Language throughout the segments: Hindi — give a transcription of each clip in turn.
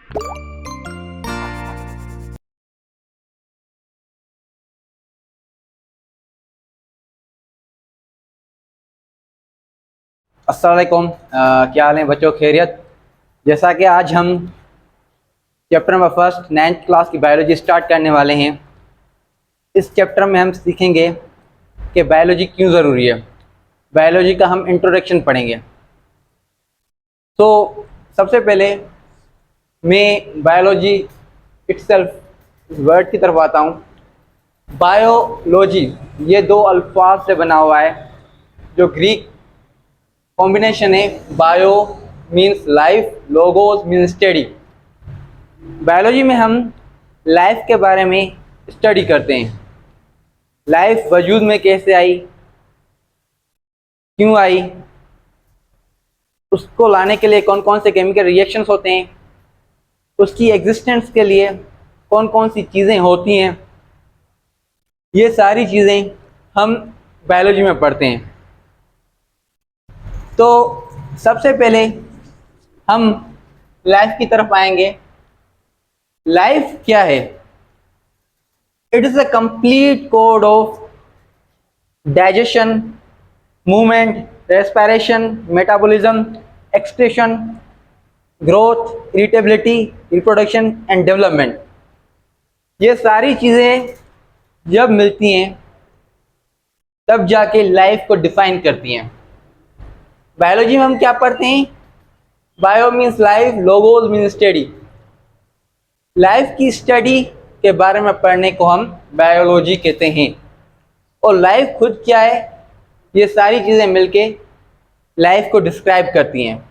अस्सलाम वालेकुम। क्या हाल है बच्चों, खैरियत? जैसा कि आज हम chapter number first 9th class की बायोलॉजी स्टार्ट करने वाले हैं। इस चैप्टर में हम सीखेंगे कि बायोलॉजी क्यों ज़रूरी है। बायोलॉजी का हम इंट्रोडक्शन पढ़ेंगे। तो सबसे पहले मैं बायोलॉजी इटसेल्फ वर्ड की तरफ आता हूँ। बायोलॉजी ये दो अल्फाज से बना हुआ है, जो ग्रीक कॉम्बिनेशन है। Bio means life, logos means study. Biology में हम लाइफ के बारे में स्टडी करते हैं। लाइफ वजूद में कैसे आई, क्यों आई, उसको लाने के लिए कौन कौन से केमिकल रिएक्शंस होते हैं, उसकी एग्जिस्टेंस के लिए कौन कौन सी चीज़ें होती हैं, ये सारी चीज़ें हम बायोलॉजी में पढ़ते हैं। तो सबसे पहले हम लाइफ की तरफ आएंगे। लाइफ क्या है? It is a complete code of digestion, movement, respiration, metabolism, excretion, growth, irritability, reproduction and development. ये सारी चीज़ें जब मिलती हैं तब जाके लाइफ को डिफाइन करती हैं। बायोलॉजी में हम क्या पढ़ते हैं? Bio means life, logos means study. Life की स्टडी के बारे में पढ़ने को हम बायोलॉजी कहते हैं। और लाइफ खुद क्या है, ये सारी चीज़ें मिलके लाइफ को डिस्क्राइब करती हैं।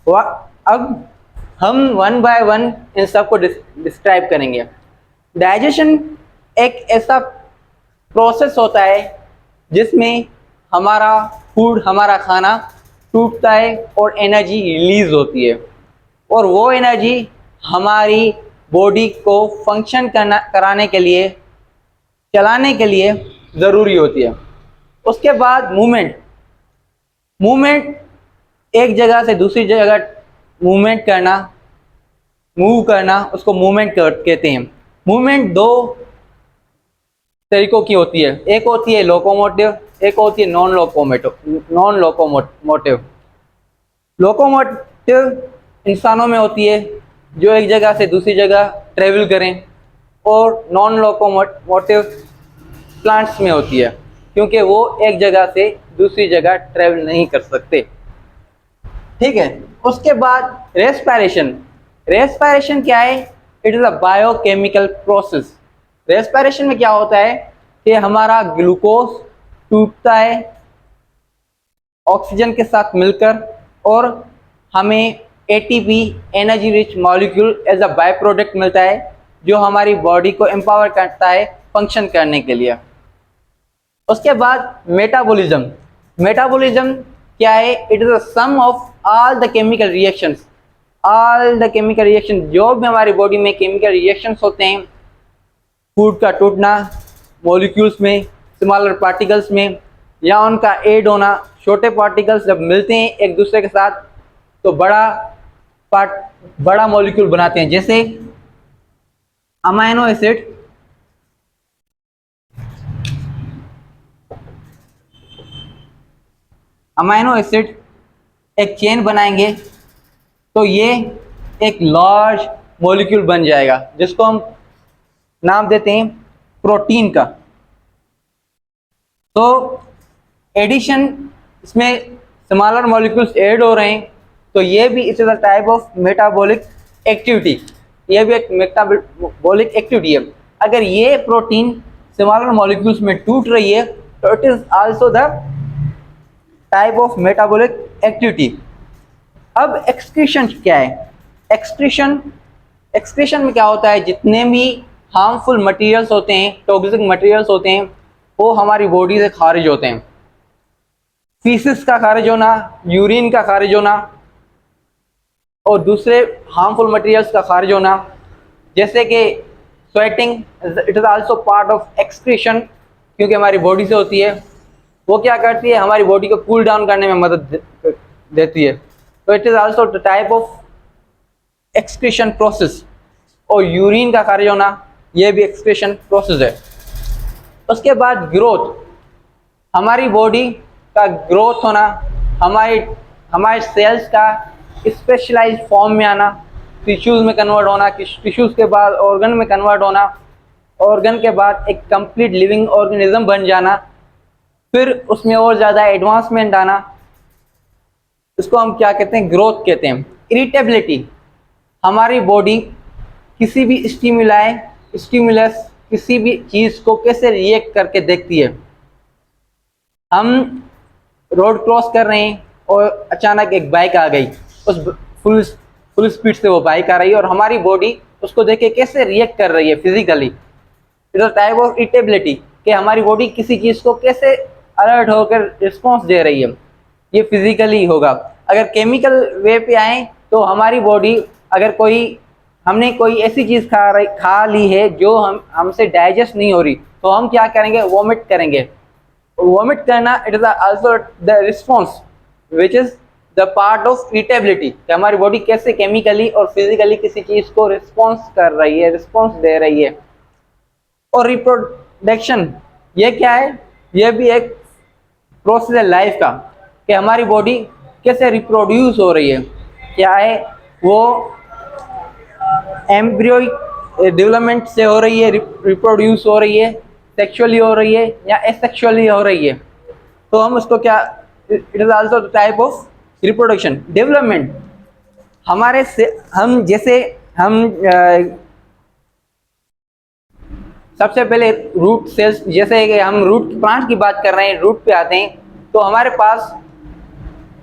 अब हम वन बाय वन इन सब को डिस्क्राइब करेंगे। डाइजेशन एक ऐसा प्रोसेस होता है जिसमें हमारा फूड, हमारा खाना टूटता है और एनर्जी रिलीज होती है, और वो एनर्जी हमारी बॉडी को फंक्शन कराने के लिए, चलाने के लिए ज़रूरी होती है। उसके बाद मूवमेंट एक जगह से दूसरी जगह मूवमेंट करना, मूव करना, उसको मूवमेंट कहते हैं। मूवमेंट दो तरीकों की होती है, एक होती है लोकोमोटिव, एक होती है नॉन लोकोमोटिव। लोकोमोटिव इंसानों में होती है जो एक जगह से दूसरी जगह ट्रेवल करें, और नॉन लोकोमोटिव प्लांट्स में होती है, क्योंकि वो एक जगह से दूसरी जगह ट्रेवल नहीं कर सकते। ठीक है। उसके बाद रेस्पिरेशन क्या है? It is a biochemical process. Respiration में क्या होता है कि हमारा ग्लूकोज टूटता है ऑक्सीजन के साथ मिलकर, और हमें ATP, energy rich molecule as a by product मिलता है, जो हमारी बॉडी को एम्पावर करता है फंक्शन करने के लिए। उसके बाद मेटाबॉलिज्म क्या है? It is a sum of all the chemical reactions. जो भी हमारी बॉडी में केमिकल रिएक्शंस होते हैं, फूड का टूटना मॉलिक्यूल्स में, स्मॉलर पार्टिकल्स में, या उनका ऐड होना, छोटे पार्टिकल्स जब मिलते हैं एक दूसरे के साथ तो बड़ा मॉलिक्यूल बनाते हैं। जैसे अमाइनो एसिड एक चेन बनाएंगे तो ये एक लार्ज मॉलिक्यूल बन जाएगा, जिसको हम नाम देते हैं प्रोटीन का। तो एडिशन, इसमें स्मॉलर मॉलिक्यूल्स ऐड हो रहे हैं, तो ये भी it is a type of metabolic activity. ये भी एक मेटाबॉलिक एक्टिविटी है। अगर ये प्रोटीन स्मॉलर मॉलिक्यूल्स में टूट रही है तो it is also the type of metabolic activity. अब एक्सक्रीशन क्या है? एक्सक्रीशन में क्या होता है? जितने भी हार्मफुल मटेरियल्स होते हैं, टॉक्सिक मटेरियल्स होते हैं, वो हमारी बॉडी से खारिज होते हैं। फीसिस का खारिज होना, यूरिन का खारिज होना, और दूसरे हार्मफुल मटेरियल्स का खारिज होना, जैसे कि sweating, it is also part of excretion, क्योंकि हमारी बॉडी से होती है। वो क्या करती है? हमारी बॉडी को कूल डाउन करने में मदद देती है। तो it is also the type of excretion process, और यूरिन का खारिज होना ये भी एक्सक्रीशन प्रोसेस है। उसके बाद ग्रोथ, हमारी बॉडी का ग्रोथ होना, हमारे सेल्स का स्पेशलाइज्ड फॉर्म में आना, टिश्यूज़ में कन्वर्ट होना, टिश्यूज़ के बाद ऑर्गन में कन्वर्ट होना, ऑर्गन के बाद एक कंप्लीट लिविंग ऑर्गेनिज्म बन जाना, फिर उसमें और ज़्यादा एडवांसमेंट आना, इसको हम क्या कहते हैं, ग्रोथ कहते हैं। इरिटेबिलिटी, हमारी बॉडी किसी भी स्टिमुलस किसी भी चीज़ को कैसे रिएक्ट करके देखती है। हम रोड क्रॉस कर रहे हैं और अचानक एक बाइक आ गई, उस फुल स्पीड से वो बाइक आ रही है और हमारी बॉडी उसको देख के कैसे रिएक्ट कर रही है physically. It is type of irritability कि हमारी बॉडी किसी चीज़ को कैसे अलर्ट होकर रिस्पॉन्स दे रही है, ये फिजिकली होगा। अगर केमिकल वे पे आए तो हमारी बॉडी, अगर हमने कोई ऐसी चीज़ खा ली है जो हमसे डाइजेस्ट नहीं हो रही, तो हम क्या करेंगे, वॉमिट करेंगे। वॉमिट करना it is also the response which is the part of irritability, कि हमारी बॉडी कैसे केमिकली और फिजिकली किसी चीज़ को रिस्पॉन्स कर रही है, रिस्पॉन्स दे रही है। और रिप्रोडक्शन, ये क्या है, ये भी एक प्रोसेस है लाइफ का, कि हमारी बॉडी कैसे रिप्रोड्यूस हो रही है, क्या है वो एम्ब्रियोइक डेवलपमेंट से हो रही है, रिप्रोड्यूस हो रही है, सेक्सुअली हो रही है या एसेक्सुअली हो रही है, तो हम उसको क्या, it is also type of reproduction. Development, हमारे से हम सबसे पहले रूट सेल्स, जैसे कि हम रूट प्लांट की बात कर रहे हैं, रूट पे आते हैं, तो हमारे पास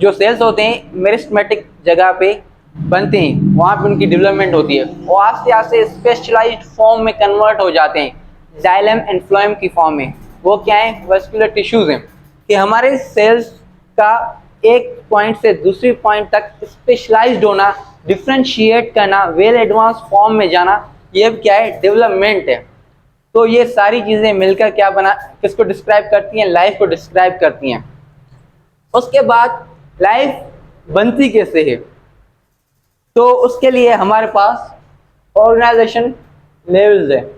जो सेल्स होते हैं मेरिस्टेमेटिक जगह पे बनते हैं, वहाँ पे उनकी डेवलपमेंट होती है, वो आस्ते आस्ते स्पेशलाइज्ड फॉर्म में कन्वर्ट हो जाते हैं, जाइलम एंड फ्लोएम की फॉर्म में। वो क्या है, वस्कुलर टिश्यूज हैं, कि हमारे सेल्स का एक पॉइंट से दूसरी पॉइंट तक स्पेशलाइज्ड होना, डिफ्रेंशिएट करना, वेल एडवांस फॉर्म में जाना, ये क्या है, डेवलपमेंट है। तो ये सारी चीज़ें मिलकर क्या किसको डिस्क्राइब करती हैं, लाइफ को डिस्क्राइब करती हैं। उसके बाद लाइफ बनती कैसे है, तो उसके लिए हमारे पास ऑर्गेनाइजेशन लेवल्स है।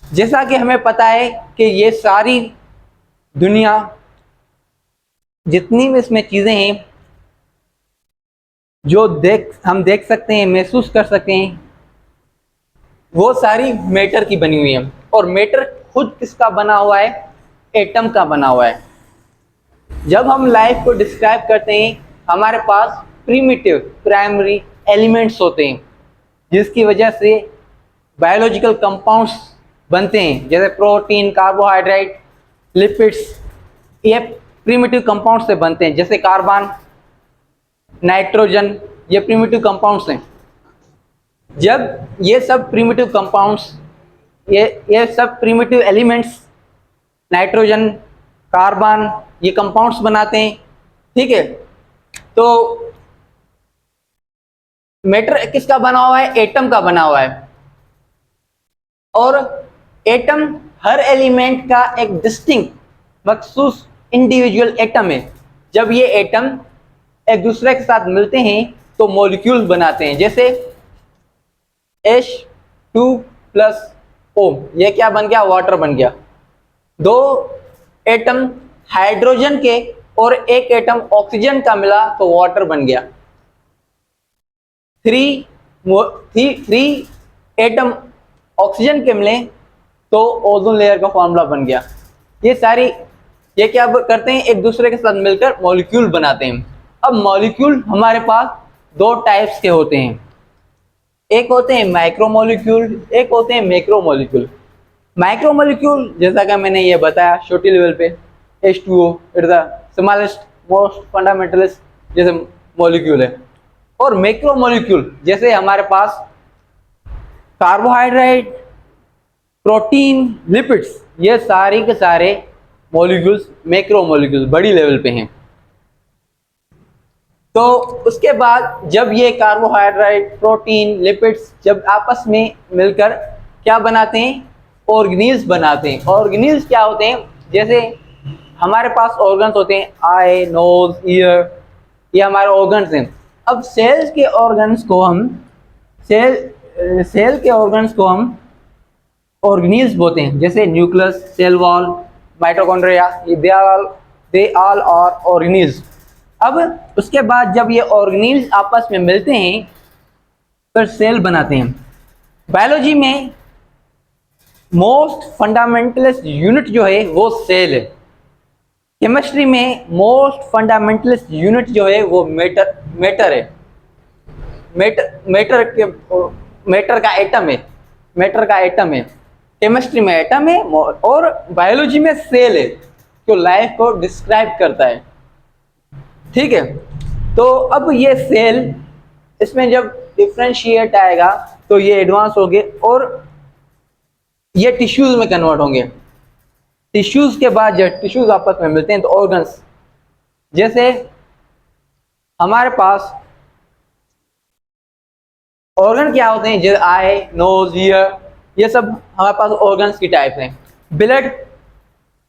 जैसा कि हमें पता है कि ये सारी दुनिया, जितनी भी इसमें चीज़ें हैं जो हम देख सकते हैं, महसूस कर सकते हैं, वो सारी मैटर की बनी हुई है। और मैटर खुद किसका बना हुआ है, एटम का बना हुआ है। जब हम लाइफ को डिस्क्राइब करते हैं, हमारे पास प्रिमिटिव प्राइमरी एलिमेंट्स होते हैं, जिसकी वजह से बायोलॉजिकल कंपाउंड्स बनते हैं, जैसे प्रोटीन, कार्बोहाइड्रेट, लिपिड्स, ये प्रिमिटिव कंपाउंड से बनते हैं, जैसे कार्बन, नाइट्रोजन, ये प्रिमिटिव कंपाउंड्स हैं। जब ये सब प्रिमिटिव कंपाउंड्स, ये सब प्रिमिटिव एलिमेंट्स, नाइट्रोजन, कार्बन, ये कंपाउंड्स बनाते हैं, ठीक है। तो मैटर किसका बना हुआ है, एटम का बना हुआ है। और एटम हर एलिमेंट का एक डिस्टिंक्ट मखसूस इंडिविजुअल एटम है। जब ये एटम एक दूसरे के साथ मिलते हैं तो मॉलिक्यूल बनाते हैं, जैसे H2+O, ये क्या बन गया, वाटर बन गया। दो एटम हाइड्रोजन के और एक एटम ऑक्सीजन का मिला तो वाटर बन गया। थ्री एटम ऑक्सीजन के मिले तो ओजोन लेयर का फॉर्मूला बन गया। ये क्या करते हैं, एक दूसरे के साथ मिलकर मॉलिक्यूल बनाते हैं। अब मॉलिक्यूल हमारे पास दो टाइप्स के होते हैं, एक होते हैं माइक्रो मॉलिक्यूल, एक होते हैं मैक्रो मॉलिक्यूल। माइक्रो मॉलिक्यूल, जैसा कि मैंने ये बताया, छोटी लेवल पे H2O, it is the smallest most fundamentalist जैसे मॉलिक्यूल है। और मैक्रो मॉलिक्यूल, जैसे हमारे पास कार्बोहाइड्रेट, प्रोटीन, लिपिड्स, ये सारे के सारे मॉलिक्यूल्स मैक्रो मॉलिक्यूल्स बड़ी लेवल पे हैं। तो उसके बाद जब ये कार्बोहाइड्रेट, प्रोटीन, लिपिड्स जब आपस में मिलकर क्या बनाते हैं, ऑर्गेनील्स बनाते हैं। ऑर्गेनील्स क्या होते हैं, जैसे हमारे पास ऑर्गन्स होते हैं, आई, नोज, ईयर, ये हमारे ऑर्गन्स हैं। अब सेल्स के ऑर्गन्स को हम सेल के ऑर्गन्स को हम ऑर्गेनील्स बोलते हैं, जैसे nucleus, cell wall, mitochondria, they all are organelles. अब उसके बाद जब ये ऑर्गेनील्स आपस में मिलते हैं फिर सेल बनाते हैं। बायोलॉजी में मोस्ट फंडामेंटलिस्ट यूनिट जो है वो सेल है। केमिस्ट्री में मोस्ट फंडामेंटलिस्ट यूनिट जो है वो मैटर है। मैटर का एटम है। केमिस्ट्री में एटम है और बायोलॉजी में सेल है जो लाइफ को डिस्क्राइब करता है। ठीक है, तो अब ये सेल, इसमें जब डिफरेंशिएट आएगा तो ये एडवांस होंगे और ये टिश्यूज में कन्वर्ट होंगे। टिश्यूज के बाद जब टिश्यूज आपस में मिलते हैं तो ऑर्गन्स, जैसे हमारे पास ऑर्गन क्या होते हैं, जैसे आई, नोज, ईयर, ये सब हमारे पास ऑर्गन्स की टाइप हैं। ब्लड,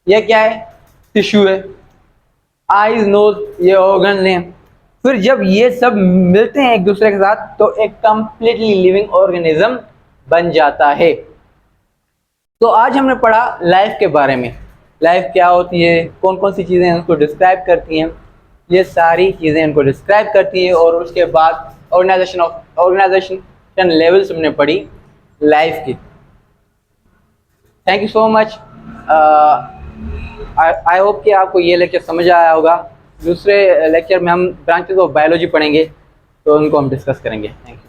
ये क्या है, टिश्यू है। आईज, नोज, ये ऑर्गन हैं। फिर जब ये सब मिलते हैं एक दूसरे के साथ तो एक कंप्लीटली लिविंग ऑर्गेनिज्म बन जाता है। तो आज हमने पढ़ा लाइफ के बारे में, लाइफ क्या होती है, कौन कौन सी चीज़ें उनको डिस्क्राइब करती हैं, ये सारी चीज़ें उनको डिस्क्राइब करती है। और उसके बाद ऑर्गेनाइजेशन लेवल्स हमने पढ़ी लाइफ की। Thank you so much. I hope कि आपको ये लेक्चर समझ आया होगा। दूसरे लेक्चर में हम ब्रांचेस ऑफ बायोलॉजी पढ़ेंगे तो उनको हम डिस्कस करेंगे। Thank you.